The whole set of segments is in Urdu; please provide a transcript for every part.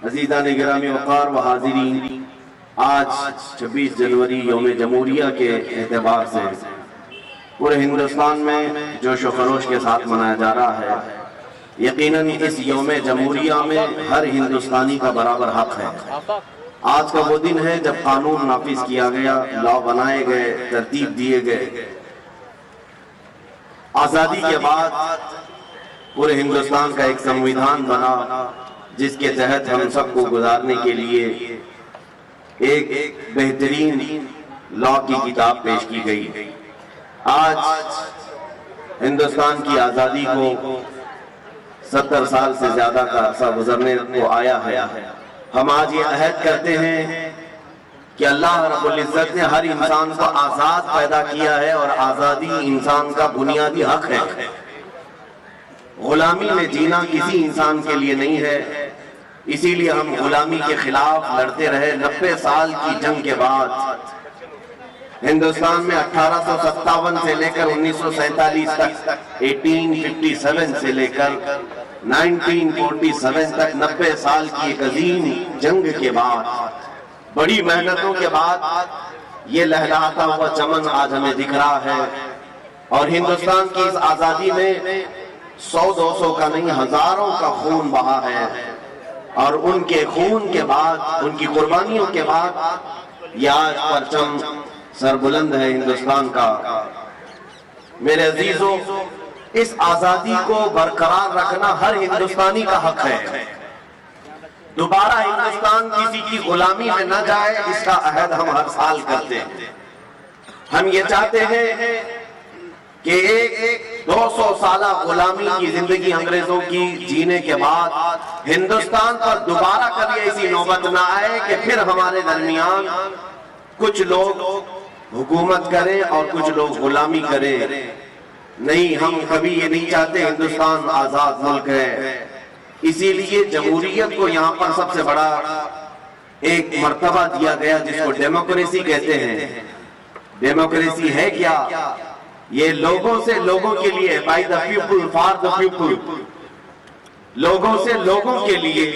عزیزان گرامی وقار و حاضرین، آج 26 جنوری یوم جمہوریہ کے اعتبار سے پورے ہندوستان میں جوش و خروش کے ساتھ منایا جا رہا ہے۔ یقیناً اس یوم جمہوریہ میں ہر ہندوستانی کا برابر حق ہے۔ آج کا وہ دن ہے جب قانون نافذ کیا گیا، لاء بنائے گئے، ترتیب دیے گئے۔ آزادی کے بعد پورے ہندوستان کا ایک سنویدھان بنا جس کے تحت ہم سب کو گزارنے کے لیے ایک بہترین لاء کی کتاب پیش کی گئی۔ آج ہندوستان کی آزادی کو 70 سال سے زیادہ کا عرصہ گزرنے کو آیا ہے۔ ہم آج یہ عہد کرتے ہیں کہ اللہ رب العزت نے ہر انسان کو آزاد پیدا کیا ہے اور آزادی انسان کا بنیادی حق ہے۔ غلامی میں جینا کسی انسان کے لیے نہیں ہے، اسی لیے ہم غلامی کے خلاف لڑتے رہے۔ 90 سال کی جنگ کے بعد ہندوستان میں 1857 سے لے کر 1947 تک، 1857 سے لے کر 1947 تک 90 سال کی ایک عظیم جنگ کے بعد، بڑی محنتوں کے بعد یہ لہلہاتا ہوا چمن آج ہمیں دکھ رہا ہے۔ اور ہندوستان کی اس آزادی میں 100-200 کا نہیں، ہزاروں کا خون بہا ہے، اور ان کے خون کے بعد، ان کی قربانیوں کے بعد یہ آج پرچم سربلند ہے ہندوستان کا۔ میرے عزیزوں، اس آزادی کو برقرار رکھنا ہر ہندوستانی کا حق ہے۔ دوبارہ ہندوستان کسی کی غلامی میں نہ جائے، اس کا عہد ہم ہر سال کرتے ہیں۔ ہم یہ چاہتے ہیں کہ ایک 200 سالہ غلامی کی زندگی انگریزوں کی جینے کے بعد ہندوستان پر دوبارہ کبھی ایسی نوبت نہ آئے کہ پھر ہمارے درمیان کچھ لوگ حکومت کریں اور کچھ لوگ غلامی کریں۔ نہیں، ہم کبھی یہ نہیں چاہتے۔ ہندوستان آزاد ملک ہے، اسی لیے جمہوریت کو یہاں پر سب سے بڑا ایک مرتبہ دیا گیا جس کو ڈیموکریسی کہتے ہیں۔ ڈیموکریسی ہے کیا؟ یہ لوگوں سے لوگوں کے لیے، by the people for the people, لوگوں سے لوگوں کے لیے۔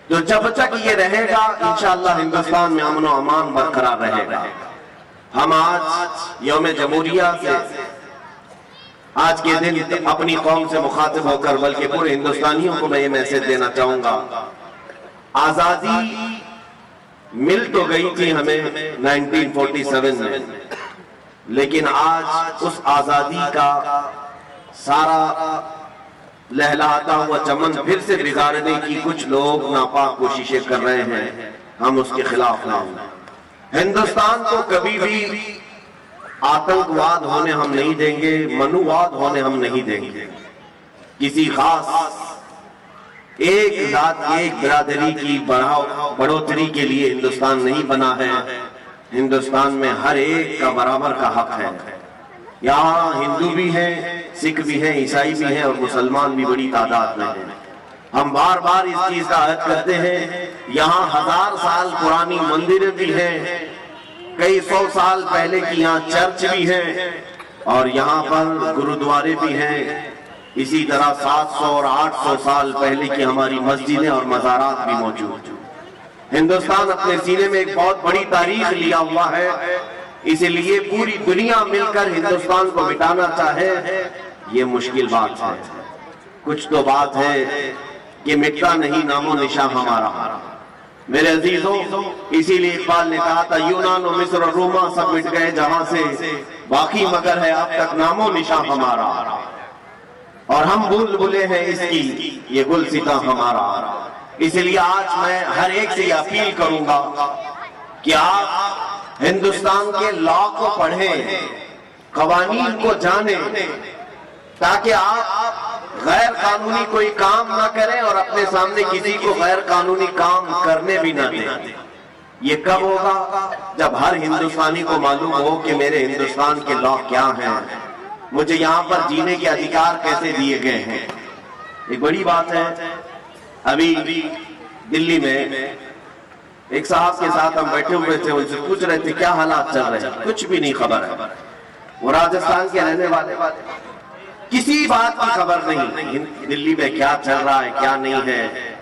تو جب تک یہ رہے گا انشاءاللہ ہندوستان میں امن و امان برقرار رہے گا۔ ہم آج یوم جمہوریہ سے، آج کے دن اپنی قوم سے مخاطب ہو کر بلکہ پورے ہندوستانیوں کو میں یہ میسج دینا چاہوں گا، آزادی مل تو گئی تھی ہمیں 1947 میں، لیکن آج اس آزادی کا سارا لہلہاتا ہوا چمن پھر سے بگاڑنے کی کچھ لوگ ناپاک کوششیں کر رہے ہیں۔ ہم اس کے خلاف ہیں۔ ہندوستان کو کبھی بھی آتنکواد ہونے ہم نہیں دیں گے، منوواد ہونے ہم نہیں دیں گے۔ کسی خاص ایک ذات، ایک برادری کی بڑھوتری کے لیے ہندوستان نہیں بنا ہے۔ ہندوستان میں ہر ایک کا برابر کا حق ہے۔ یہاں ہندو بھی ہیں، سکھ بھی ہیں، عیسائی بھی ہیں، اور مسلمان بھی بڑی تعداد میں ہیں۔ ہم بار بار اس چیز کا عہد کرتے ہیں۔ یہاں 1000 سال پرانی مندریں بھی ہیں، کئی 100 سال پہلے کی یہاں چرچ بھی ہیں، اور یہاں پر گرودوارے بھی ہیں۔ اسی طرح 700 اور 800 سال پہلے کی ہماری مسجدیں اور مزارات بھی موجود ہیں۔ ہندوستان اپنے سینے میں ایک بہت بڑی تاریخ لیا ہوا ہے، اس لیے پوری دنیا مل کر ہندوستان کو مٹانا چاہے یہ مشکل بات ہے۔ کچھ تو بات ہے کہ مٹتا نہیں نام و نشاں ہمارا۔ میرے عزیزوں، اسی لیے اقبال نے کہا تھا، یونان و مصر اور روما سب مٹ گئے جہاں سے، باقی مگر ہے اب تک نام و نشاں ہمارا، اور ہم بھول بھلے ہیں اس کی یہ گلستاں ہمارا۔ اس لیے آج میں ہر ایک سے یہ اپیل کروں گا کہ آپ ہندوستان کے لاء کو پڑھیں، قوانین کو جانیں، تاکہ آپ غیر قانونی کوئی کام نہ کریں اور اپنے سامنے کسی کو غیر قانونی کام کرنے بھی نہ دیں۔ یہ کب ہوگا؟ جب ہر ہندوستانی کو معلوم ہو کہ میرے ہندوستان کے لاء کیا ہیں، مجھے یہاں پر جینے کے ادھیکار کیسے دیے گئے ہیں۔ ایک بڑی بات ہے، ابھی دلی میں ایک صاحب کے ساتھ ہم بیٹھے ہوئے تھے، ان سے پوچھ رہے تھے کیا حالات چل رہے ہیں، کچھ بھی نہیں خبر ہے۔ وہ راجستھان کے رہنے والے، کسی بات کی خبر نہیں، دلی میں کیا چل رہا ہے کیا نہیں ہے۔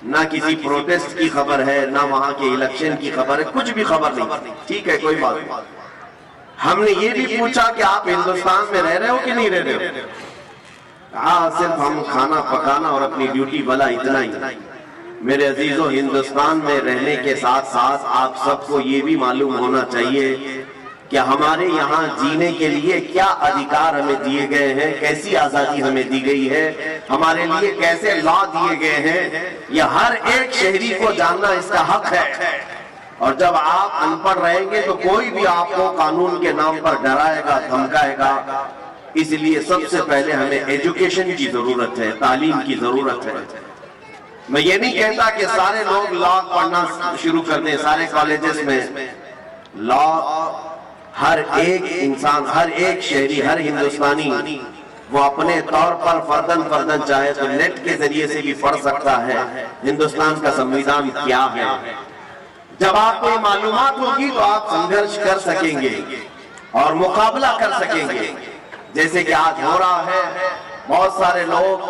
نہ کسی پروٹیسٹ کی خبر ہے، نہ وہاں کے الیکشن کی خبر ہے، کچھ بھی خبر نہیں. ٹھیک ہے، کوئی بات نہیں. ہم نے یہ بھی پوچھا کہ آپ ہندوستان میں رہ رہے ہو کہ نہیں رہ رہے ہو؟ ہاں، صرف ہم کھانا پکانا اور اپنی ڈیوٹی والا اتنا ہی. میرے عزیزو، ہندوستان میں رہنے کے ساتھ ساتھ آپ سب کو یہ بھی معلوم ہونا چاہیے کہ ہمارے یہاں جینے کے لیے کیا ادھیکار ہمیں دیے گئے ہیں، کیسی آزادی ہمیں دی گئی ہے، ہمارے لیے کیسے لا دیے گئے ہیں، یہ ہر ایک شہری کو جاننا اس کا حق ہے. اور جب آپ ان پڑھ رہیں گے تو کوئی بھی آپ کو قانون کے نام پر ڈرائے گا، دھمکائے گا. اس لیے سب سے پہلے ہمیں ایجوکیشن کی ضرورت ہے، تعلیم کی ضرورت ہے. میں یہ نہیں کہتا کہ سارے لوگ لا پڑھنا شروع کر دیں، سارے کالجز میں لا. ہر ایک انسان، ہر ایک شہری، ہر ہندوستانی وہ اپنے طور پر فردن چاہے تو نیٹ کے ذریعے سے بھی پڑھ سکتا ہے ہندوستان کا سنویدھان کیا ہے. جب آپ کو یہ معلومات ہوگی تو آپ سنگھرش کر سکیں گے اور مقابلہ کر سکیں گے. جیسے کہ آج ہو رہا ہے، بہت سارے لوگ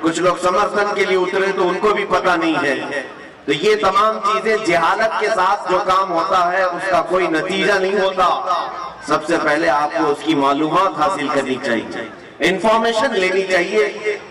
کچھ لوگ سمرتھن کے لیے اترے تو ان کو بھی پتہ نہیں ہے. تو یہ تمام چیزیں جہالت کے ساتھ جو کام ہوتا ہے اس کا کوئی نتیجہ نہیں ہوتا. سب سے پہلے آپ کو اس کی معلومات حاصل کرنی چاہیے، انفارمیشن لینی چاہیے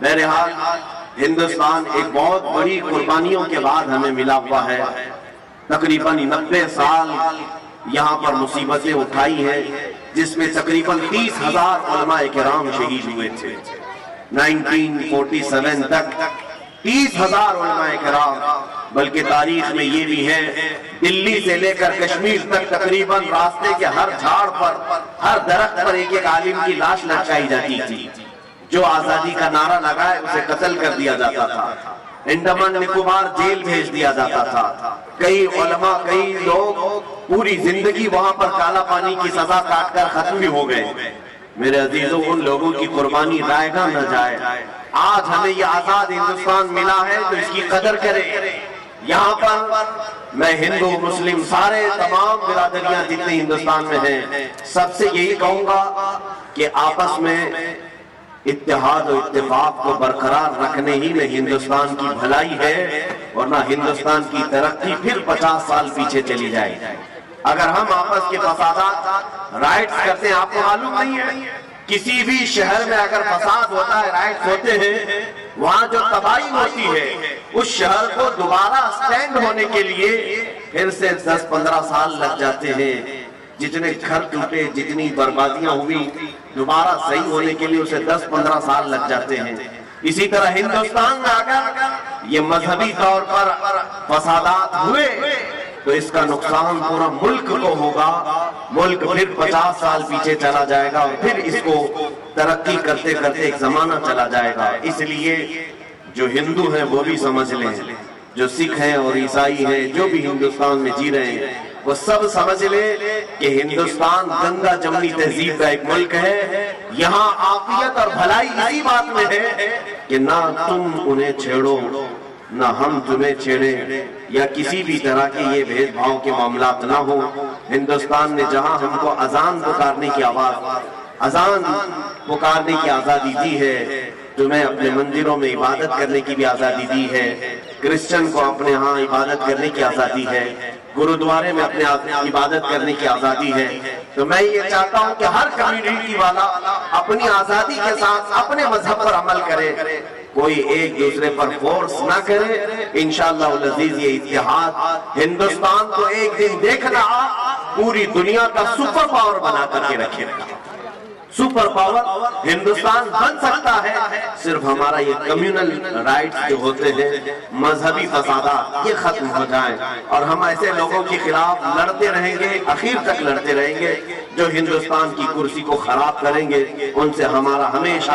بہرحال ہندوستان ایک بہت بڑی قربانیوں کے بعد ہمیں ملا ہوا ہے. تقریباً 90 سال یہاں پر مصیبتیں اٹھائی ہیں، جس میں تقریباً 30,000 علماء کرام شہید ہوئے تھے. 1947 تک 30,000 علماء کرام. بلکہ تاریخ میں یہ بھی ہے، دلی سے لے کر کشمیر تک تقریباً راستے کے ہر جھاڑ پر، ہر درخت پر ایک عالم کی لاش لٹکائی جاتی تھی. جو آزادی کا نعرہ لگائے اسے قتل کر دیا جاتا تھا، انڈمان نکوبار جیل بھیج دیا جاتا تھا. کئی علماء، کئی لوگ پوری زندگی وہاں پر کالا پانی کی سزا کاٹ کر ختم بھی ہو گئے. میرے عزیزوں، ان لوگوں کی قربانی ضائع نہ جائے. آج ہمیں یہ آزاد ہندوستان ملا ہے تو اس کی قدر کریں. یہاں پر میں ہندو، مسلم، سارے تمام برادریاں جتنے ہندوستان میں ہیں، سب سے یہی کہوں گا کہ آپس میں اتحاد و اتفاق کو برقرار رکھنے ہی میں ہندوستان کی بھلائی ہے، ورنہ ہندوستان کی ترقی پھر 50 سال پیچھے چلی جائے. اگر ہم آپس کے فسادات رائٹس کرتے ہیں، آپ کو معلوم نہیں ہے کسی بھی شہر میں اگر فساد ہوتا ہے، رائٹس ہوتے ہیں، وہاں جو تباہی ہوتی ہے اس شہر کو دوبارہ سٹینڈ ہونے کے لیے پھر سے 10-15 سال لگ جاتے ہیں. جتنے گھر ٹوٹے، جتنی بربادیاں ہوئی، دوبارہ صحیح ہونے کے لیے اسے 10-15 سال لگ جاتے ہیں. اسی طرح ہندوستان میں اگر یہ مذہبی طور پر فسادات ہوئے تو اس کا نقصان پورا ملک کو ہوگا. ملک پھر 50 سال پیچھے چلا جائے گا اور پھر اس کو ترقی کرتے کرتے ایک زمانہ چلا جائے گا. اس لیے جو ہندو ہیں وہ بھی سمجھ لیں، جو سکھ ہیں اور عیسائی ہیں، جو بھی ہندوستان میں جی رہے ہیں، وہ سب سمجھ لیں کہ ہندوستان گنگا جمنی تہذیب کا ایک ملک ہے. یہاں عافیت اور بھلائی اسی بات میں ہے کہ نہ تم انہیں چھیڑو نہ ہم تمہیں چھیڑیں، یا کسی بھی طرح کے یہ بھید بھاؤ کے معاملات نہ ہو. ہندوستان نے جہاں ہم کو اذان پکارنے کی آزادی دی ہے، تمہیں اپنے مندروں میں عبادت کرنے کی بھی آزادی دی ہے. کرسچن کو اپنے ہاں عبادت کرنے کی آزادی ہے، گرودوارے میں اپنے عبادت کرنے کی آزادی ہے. تو میں یہ چاہتا ہوں کہ ہر کمیونٹی والا اپنی آزادی کے ساتھ اپنے مذہب پر عمل کرے، کوئی ایک دوسرے پر فورس نہ کرے. انشاءاللہ العزیز یہ اتحاد ہندوستان کو ایک دن دیکھنا پوری دنیا کا سپر پاور بنا کر کے رکھے گا. سپر پاور ہندوستان بن سکتا ہے صرف ہمارا یہ کمیونل رائٹس جو ہوتے ہیں، مذہبی فسادات یہ ختم ہو جائیں اور ہم ایسے لوگوں کے خلاف لڑتے رہیں گے، آخر تک لڑتے رہیں گے جو ہندوستان کی کرسی کو خراب کریں گے. ان سے ہمارا ہمیشہ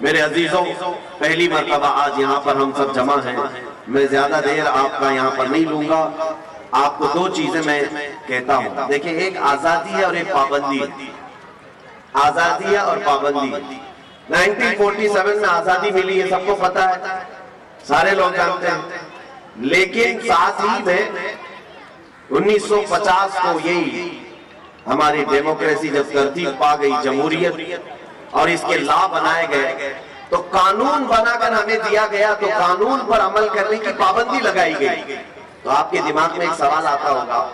میرے عزیزوں، پہلی مرتبہ آج یہاں پر ہم سب جمع ہیں. میں زیادہ دیر آپ کا یہاں پر نہیں لوں گا. آپ کو دو چیزیں میں کہتا ہوں. دیکھیں، ایک آزادی ہے اور ایک پابندی ہے. آزادی ہے اور پابندی. 1947 میں آزادی ملی ہے، سب کو پتا ہے، سارے لوگ جانتے ہیں. لیکن ساتھ ہی میں 1950 کو یہی ہماری ڈیموکریسی جب ترتیب پا گئی، جمہوریت اور اس کے لا بنائے گئے، تو قانون بنا کر ہمیں دیا گیا، تو قانون پر عمل کرنے کی پابندی لگائی گئی۔ تو آپ کے دماغ میں ایک سوال آتا ہوگا،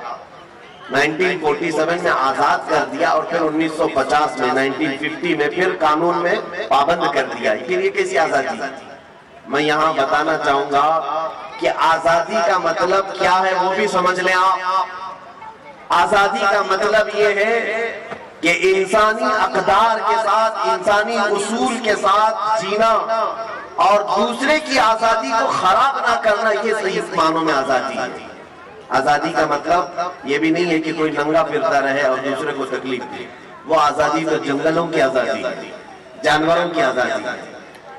1947 میں آزاد کر دیا اور پھر 1950 میں 1950 میں پھر قانون میں پابند کر دیا، پھر یہ کیسی آزادی؟ میں یہاں بتانا چاہوں گا کہ آزادی کا مطلب کیا ہے وہ بھی سمجھ لیں آپ۔ آزادی کا مطلب یہ ہے کہ انسانی اقدار کے ساتھ، انسانی اصول کے ساتھ جینا اور دوسرے کی آزادی کو خراب نہ کرنا، یہ صحیح معنوں میں آزادی ہے۔ آزادی کا مطلب یہ بھی نہیں ہے کہ کوئی ننگا پھرتا رہے اور دوسرے کو تکلیف دے، وہ آزادی تو جنگلوں کی آزادی ہے، جانوروں کی آزادی ہے۔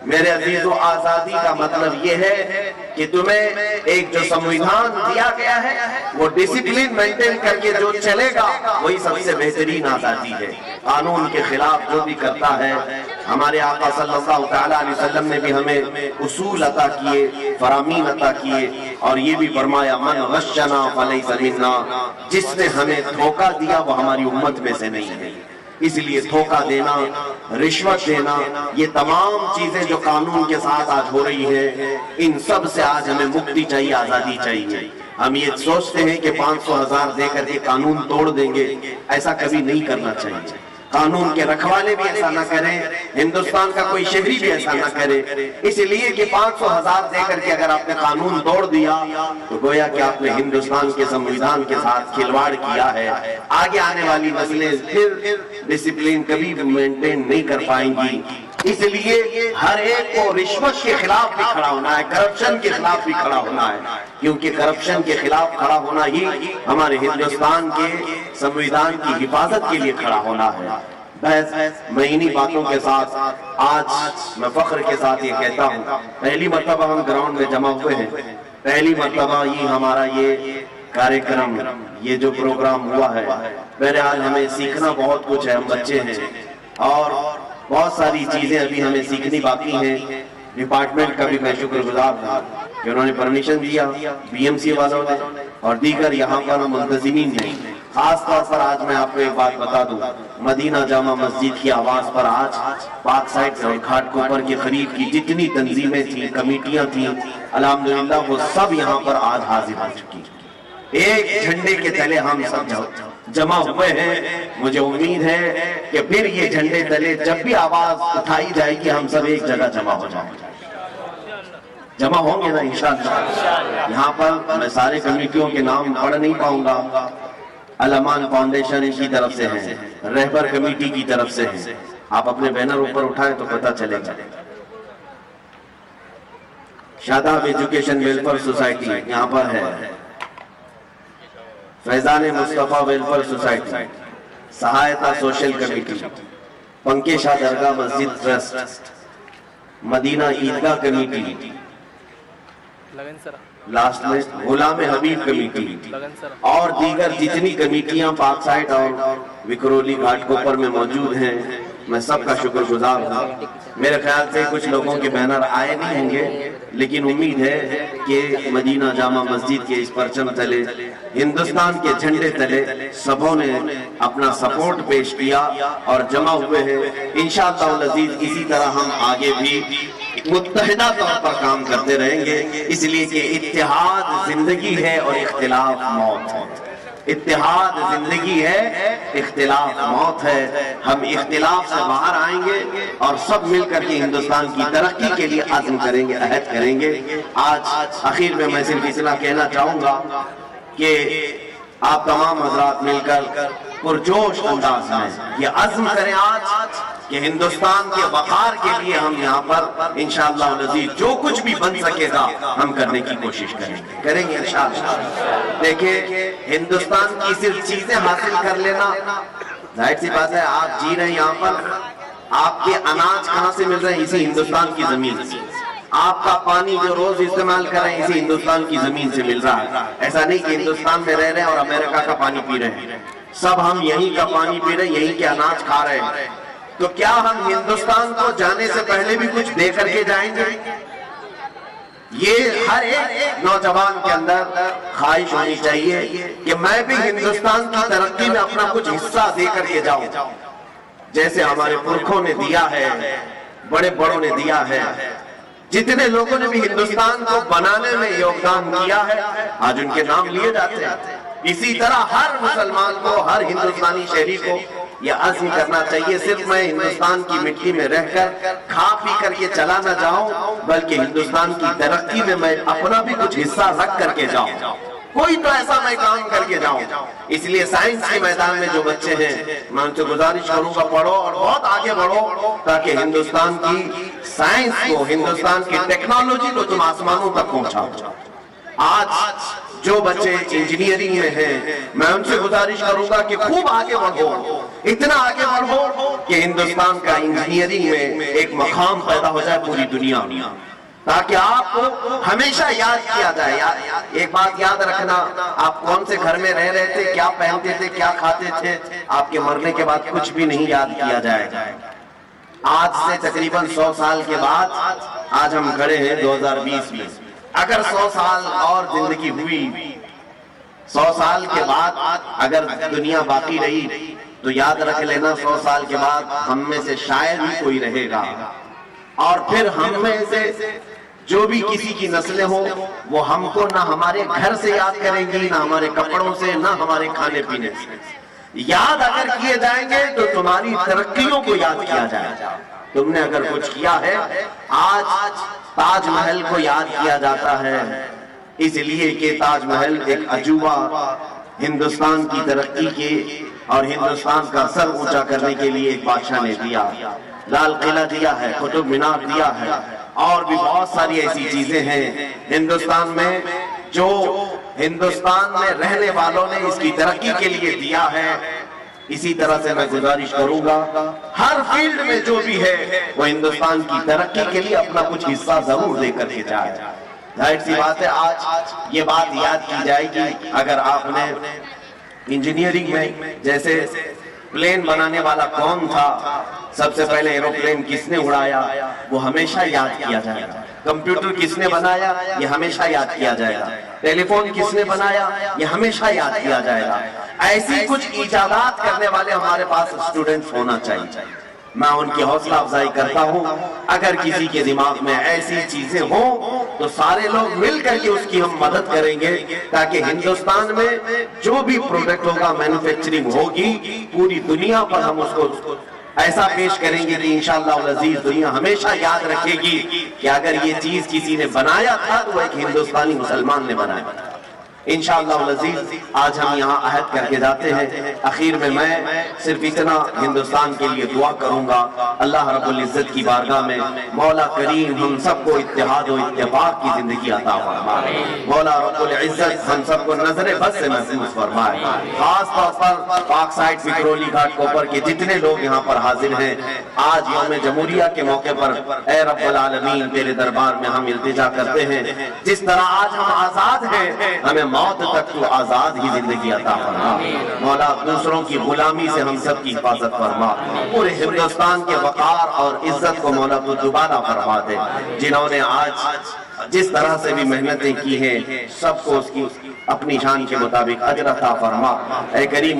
میرے عزیزو، آزادی کا مطلب یہ ہے کہ تمہیں ایک جو سمویدھان دیا گیا ہے وہ ڈسپلن مینٹین کر کے جو چلے گا وہی سب سے بہترین آزادی ہے۔ قانون کے خلاف جو بھی کرتا ہے، ہمارے آقا صلی اللہ تعالیٰ علیہ وسلم نے بھی ہمیں اصول عطا کیے، فرامین عطا کیے، اور یہ بھی فرمایا من غشنا فلیس منا، جس نے ہمیں دھوکہ دیا وہ ہماری امت میں سے نہیں ہے۔ اس لیے دھوکہ دینا، رشوت دینا، یہ تمام چیزیں جو قانون کے ساتھ آج ہو رہی ہیں، ان سب سے آج ہمیں مکتی چاہیے، آزادی چاہیے۔ ہم یہ سوچتے ہیں کہ 500,000 دے کر کے قانون توڑ دیں گے، ایسا کبھی نہیں کرنا چاہیے۔ قانون کے رکھوالے بھی ایسا نہ کریں، ہندوستان کا کوئی شہری بھی ایسا نہ کرے، اس لیے کہ 500,000 دے کر کے اگر آپ نے قانون توڑ دیا تو گویا کہ آپ نے ہندوستان کے سمویدھان کے ساتھ کھلواڑ کیا ہے۔ آگے آنے والی نسلیں پھر ڈسپلن کبھی مینٹین نہیں کر پائیں گی۔ اس لیے ہر ایک کو رشوت کے خلاف بھی کھڑا ہونا ہے، کرپشن کے خلاف بھی کھڑا ہونا ہے، کیونکہ کرپشن کے خلاف کھڑا ہونا ہی ہمارے ہندوستان کے سمویدھان کی حفاظت کے لیے کھڑا ہونا ہے۔ بس میں انہی باتوں کے ساتھ آج میں فخر کے ساتھ یہ کہتا ہوں، پہلی مرتبہ ہم گراؤنڈ میں جمع ہوئے ہیں، پہلی مرتبہ یہ ہمارا یہ کاریکرم، یہ جو پروگرام ہوا ہے، بہرحال ہمیں سیکھنا بہت کچھ ہے، ہم بچے ہیں اور بہت ساری چیزیں ابھی ہمیں سیکھنی باقی ہیں۔ ڈپارٹمنٹ کا بھی میں شکر گزار ہوں کہ انہوں نے پرمیشن دیا، بی ایم سی والوں نے اور دیگر یہاں پر منتظمین نے۔ خاص طور پر آج میں آپ کو ایک بات بتا دوں، مدینہ جامع مسجد کی آواز پر آج پاک سائٹ اور گھاٹ کوپر کے قریب کی جتنی تنظیمیں تھیں، کمیٹیاں تھیں، الحمدللہ وہ سب یہاں پر آج حاضر ہو چکی ہیں۔ ایک جھنڈے کے تلے ہم سب جمع ہوئے ہیں۔ مجھے امید ہے کہ پھر یہ جھنڈے تلے جب بھی آواز اٹھائی جائے گی ہم سب ایک جگہ جمع ہو جائیں گے، جمع ہوں گے نا انشاءاللہ۔ یہاں پر میں سارے کمیٹیوں کے نام پڑھ نہیں پاؤں گا، الامان فاؤنڈیشن کی طرف سے ہے، رہبر کمیٹی کی طرف سے ہے، آپ اپنے بینر اوپر اٹھائیں تو پتہ چلے گا۔ شاداب ایجوکیشن ویلفیئر سوسائٹی یہاں پر ہے، فیضان مصطفیٰ ویلفیئر سوسائٹی، سہایتا سوشل کمیٹی، پنکے شاہ درگاہ مسجد ٹرسٹ، مدینہ عیدگاہ کمیٹی، لاسٹ میں غلام حبیب کمیٹی اور دیگر جتنی کمیٹیاں پاک سائٹ اور وکرولی گھاٹ کوپر میں موجود ہیں، میں سب کا شکر گزار ہوں۔ میرے خیال سے کچھ لوگوں کے بینر آئے نہیں ہوں گے، لیکن امید ہے کہ مدینہ جامع مسجد کے اس پرچم تلے، ہندوستان کے جھنڈے تلے سبوں نے اپنا سپورٹ پیش کیا اور جمع ہوئے ہیں۔ انشاءاللہ العزیز اسی طرح ہم آگے بھی متحدہ طور پر کام کرتے رہیں گے، اس لیے کہ اتحاد زندگی ہے اور اختلاف موت ہے۔ اتحاد زندگی ہے، اختلاف موت ہے۔ ہم اختلاف سے باہر آئیں گے اور سب مل کر کے ہندوستان کی ترقی کے لیے عزم کریں گے، عہد کریں گے۔ آج آخر میں صرف اتنا کہنا چاہوں گا کہ آپ تمام حضرات مل کر پرجوش انداز میں یہ عزم کریں آج کہ ہندوستان کے وقار کے لیے ہم یہاں پر انشاءاللہ العزیز جو کچھ بھی بن سکے گا ہم کرنے کی کوشش کریں گے انشاءاللہ۔ دیکھیں، ہندوستان کی صرف چیزیں حاصل کر لینا، ظاہر سی بات ہے آپ جی رہے ہیں یہاں پر، آپ کے اناج کہاں سے مل رہے ہیں؟ اسی ہندوستان کی زمین سے۔ آپ کا پانی جو روز استعمال کر رہے ہیں اسی ہندوستان کی زمین سے مل رہا ہے۔ ایسا نہیں کہ ہندوستان میں رہ رہے ہیں اور امریکہ کا پانی پی رہے ہیں، سب ہم یہیں کا پانی پی رہے ہیں، یہیں کے اناج کھا رہے ہیں۔ تو کیا ہم ہندوستان کو جانے سے پہلے بھی کچھ دے کر کے جائیں گے؟ یہ ہر ایک نوجوان کے اندر خواہش ہونی چاہیے کہ میں بھی ہندوستان کی ترقی میں اپنا کچھ حصہ دے کر کے جاؤں، جیسے ہمارے پرکھوں نے دیا ہے، بڑے بڑوں نے دیا ہے، جتنے لوگوں نے بھی ہندوستان کو بنانے میں یوگدان کیا ہے آج ان کے نام لیے جاتے ہیں۔ اسی طرح ہر مسلمان کو، ہر ہندوستانی شہری کو یہ عزم کرنا چاہیے، صرف میں ہندوستان کی مٹی میں رہ کر کھا پی کر کے چلا نہ جاؤں، بلکہ ہندوستان کی ترقی میں میں اپنا بھی کچھ حصہ رکھ کر کے جاؤں، کوئی تو ایسا میں کام کر کے جاؤں۔ اس لیے سائنس کے میدان میں جو بچے ہیں میں ان سے گزارش کروں گا پڑھو اور بہت آگے بڑھو، تاکہ ہندوستان کی سائنس کو، ہندوستان کی ٹیکنالوجی کو تم آسمانوں تک پہنچاؤ۔ آج جو بچے انجینئرنگ میں ہیں میں ان سے گزارش کروں گا کہ خوب آگے بڑھو، اتنا آگے بڑھو کہ ہندوستان کا انجینئرنگ میں ایک مقام پیدا ہو جائے پوری دنیا میں، تاکہ آپ کو ہمیشہ یاد کیا جائے۔ ایک بات یاد رکھنا، آپ کون سے گھر میں رہ رہے تھے، کیا پہنتے تھے، کیا کھاتے تھے، آپ کے مرنے کے بعد کچھ بھی نہیں یاد کیا جائے گا۔ آج سے تقریباً 100 سال کے بعد آج ہم کھڑے ہیں 2020 میں، اگر 100 سال اور زندگی ہوئی، 100 سال کے بعد اگر دنیا باقی رہی تو یاد رکھ لینا 100 سال کے بعد ہم میں سے شاید ہی کوئی رہے گا، اور پھر ہم میں سے جو بھی کسی کی نسلیں ہوں وہ ہم کو نہ ہمارے گھر سے یاد کریں گی، نہ ہمارے کپڑوں سے، نہ ہمارے کھانے پینے سے۔ یاد اگر کیے جائیں گے تو تمہاری ترقیوں کو یاد کیا جائے گا۔ تم نے اگر کچھ کیا ہے، آج تاج محل کو یاد کیا جاتا ہے اس لیے کہ تاج محل ایک عجوبہ ہندوستان کی ترقی کے اور ہندوستان کا سر اونچا کرنے کے لیے ایک بادشاہ نے دیا۔ لال قلعہ دیا ہے، قطب مینار دیا ہے، اور بھی بہت ساری ایسی چیزیں ہیں ہندوستان میں جو ہندوستان میں رہنے والوں نے اس کی ترقی کے لیے دیا ہے۔ اسی طرح سے میں گزارش کروں گا ہر فیلڈ میں جو بھی ہے وہ ہندوستان کی ترقی کے لیے اپنا کچھ حصہ ضرور دے کر کے جائے۔ ظاہر سی بات ہے آج یہ بات یاد کی جائے گی، اگر آپ نے انجینئرنگ میں جیسے پلین بنانے والا کون تھا، سب سے پہلے ایروپلین کس نے اڑایا، وہ ہمیشہ یاد کیا جائے گا۔ کمپیوٹر کس نے بنایا، یہ ہمیشہ یاد کیا جائے گا۔ ٹیلی فون کس نے بنایا، یہ ہمیشہ یاد کیا جائے گا۔ ایسی کچھ ایجادات کرنے والے ہمارے پاس اسٹوڈنٹس ہونا چاہیے۔ میں ان کی حوصلہ افزائی کرتا ہوں، اگر کسی کے دماغ میں ایسی چیزیں ہوں تو سارے لوگ مل کر کے اس کی ہم مدد کریں گے، تاکہ ہندوستان میں جو بھی پروڈکٹ ہوگا، مینوفیکچرنگ ہوگی، پوری دنیا پر ہم اس کو ایسا پیش کریں گے کہ انشاءاللہ العزیز دنیا ہمیشہ یاد رکھے گی کہ اگر یہ چیز کسی نے بنایا تھا تو وہ ایک ہندوستانی مسلمان نے بنایا تھا۔ انشاءاللہ العزیز آج ہم یہاں عہد کر کے جاتے ہیں۔ اخیر میں صرف اتنا ہندوستان کے لیے دعا کروں گا، اللہ رب العزت کی بارگاہ میں مولا کریم ہم سب کو اتحاد و اتفاق کی زندگی عطا فرمائے۔ مولا رب العزت ہم سب کو نظر بد سے محفوظ فرمائے۔ خاص طور پر پاک سائٹ وکرولی گھاٹ کوپر کے جتنے لوگ یہاں پر حاضر ہیں، آج یوم جمہوریہ کے موقع پر اے رب العالمین تیرے دربار میں ہم التجا کرتے ہیں، جس طرح آج ہم آزاد ہیں، ہمیں موت تک تو آزاد ہی زندگی عطا فرما۔ مولا دوسروں کی غلامی سے ہم سب کی حفاظت فرما، پورے ہندوستان کے وقار اور عزت کو مولا تو دوبارہ فرما دے۔ جنہوں نے آج جس طرح سے بھی محنتیں کی ہیں، سب کو اس کی اپنی شان کے مطابق اجر عطا فرما۔ اے کریم